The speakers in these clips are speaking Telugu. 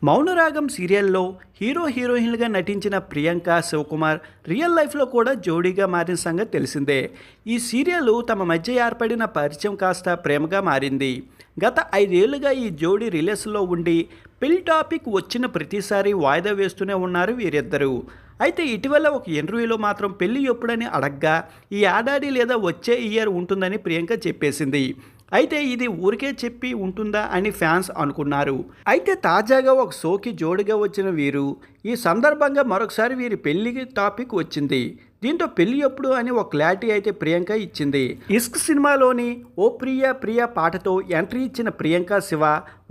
మౌనరాగం సీరియల్లో హీరోయిన్లుగా నటించిన ప్రియాంక శివకుమార్ రియల్ లైఫ్లో కూడా జోడీగా మారిన సంగతి తెలిసిందే. ఈ సీరియల్ తమ మధ్య ఏర్పడిన పరిచయం కాస్త ప్రేమగా మారింది. గత 5 ఏళ్లుగా ఈ జోడీ రిలేషన్లో ఉండి పెళ్లి టాపిక్ వచ్చిన ప్రతిసారి వాయిదా వేస్తూనే ఉన్నారు వీరిద్దరూ. అయితే ఇటీవల ఒక ఇంటర్వ్యూలో మాత్రం పెళ్లి ఎప్పుడని అడగ్గా ఈ ఏడాది లేదా వచ్చే ఇయర్ ఉంటుందని ప్రియాంక చెప్పేసింది. అయితే ఇది ఊరికే చెప్పి ఉంటుందా అని ఫ్యాన్స్ అనుకున్నారు. అయితే తాజాగా ఒక షోకి జోడిగా వచ్చిన వీరు ఈ సందర్భంగా మరొకసారి వీరి పెళ్లికి టాపిక్ వచ్చింది. దీంతో పెళ్లి ఎప్పుడు అని ఒక క్లారిటీ అయితే ప్రియాంక ఇచ్చింది. ఇష్క్ సినిమాలోని ఓ ప్రియా పాటతో ఎంట్రీ ఇచ్చిన ప్రియాంక శివ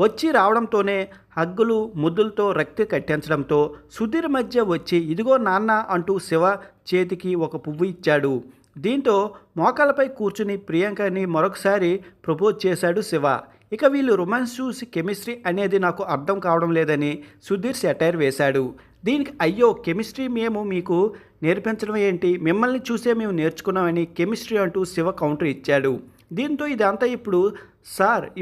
వచ్చి రావడంతోనే హగ్గులు ముద్దులతో రక్తి కట్టించడంతో సుధీర్ మధ్య వచ్చి ఇదిగో నాన్న అంటూ శివ చేతికి ఒక పువ్వు ఇచ్చాడు. దీంతో మోకాలపై కూర్చుని ప్రియాంకని మరొకసారి ప్రపోజ్ చేశాడు శివ. ఇక వీళ్ళు రొమాన్స్ చూసి కెమిస్ట్రీ అనేది నాకు అర్థం కావడం లేదని సుధీర్ సెటైర్ వేశాడు. దీనికి అయ్యో కెమిస్ట్రీ మేము మీకు నేర్పించడం ఏంటి, మిమ్మల్ని చూసే మేము నేర్చుకున్నామని కెమిస్ట్రీ అంటూ శివ కౌంటర్ ఇచ్చాడు. దీంతో ఇదంతా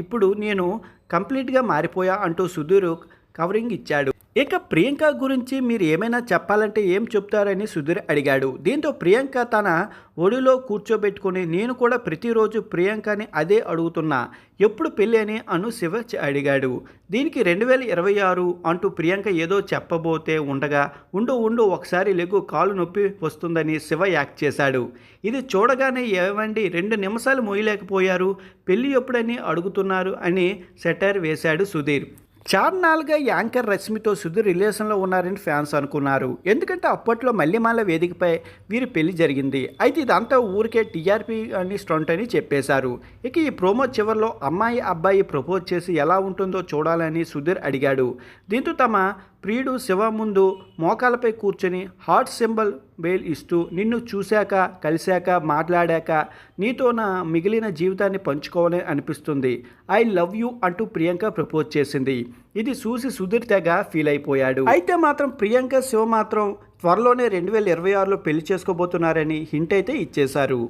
ఇప్పుడు నేను కంప్లీట్గా మారిపోయా అంటూ సుధీర్ కవరింగ్ ఇచ్చాడు. ఇక ప్రియాంక గురించి మీరు ఏమైనా చెప్పాలంటే ఏం చెప్తారని సుధీర్ అడిగాడు. దీంతో ప్రియాంక తన ఒడిలో కూర్చోబెట్టుకుని నేను కూడా ప్రతిరోజు ప్రియాంకని అదే అడుగుతున్నా, ఎప్పుడు పెళ్ళి అని శివ అడిగాడు. దీనికి 2026 అంటూ ప్రియాంక ఏదో చెప్పబోతే ఉండగా ఉండు ఒకసారి లెగ్గు కాలు నొప్పి వస్తుందని శివ యాక్ట్ చేశాడు. ఇది చూడగానే ఏమండి 2 నిమిషాలు మోయలేకపోయారు, పెళ్ళి ఎప్పుడని అడుగుతున్నారు అని సెటైర్ వేశాడు సుధీర్. చార్నాలుగా యాంకర్ రష్మితో సుధీర్ రిలేషన్లో ఉన్నారని ఫ్యాన్స్ అనుకున్నారు. ఎందుకంటే అప్పట్లో మల్లెమాల వేదికపై వీరి పెళ్లి జరిగింది. అయితే ఇదంతా ఊరికే టీఆర్పీ అని స్టంట్ అని చెప్పేశారు. ఇక ఈ ప్రోమో చివరిలో అమ్మాయి అబ్బాయి ప్రపోజ్ చేసి ఎలా ఉంటుందో చూడాలని సుధీర్ అడిగాడు. దీంతో తమ ప్రియుడు శివ ముందు మోకాలపై కూర్చొని హార్ట్ సింబల్ బెయిల్ ఇస్తూ నిన్ను చూశాక కలిశాక మాట్లాడాక నీతో నా మిగిలిన జీవితాన్ని పంచుకోవాలని అనిపిస్తుంది, ఐ లవ్ యూ అంటూ ప్రియాంక ప్రపోజ్ చేసింది. ఇది చూసి సుధీర్ తెగ ఫీల్ అయిపోయాడు. అయితే మాత్రం ప్రియాంక శివ మాత్రం త్వరలోనే 2026లో పెళ్లి చేసుకోబోతున్నారని హింట్ అయితే ఇచ్చేశారు.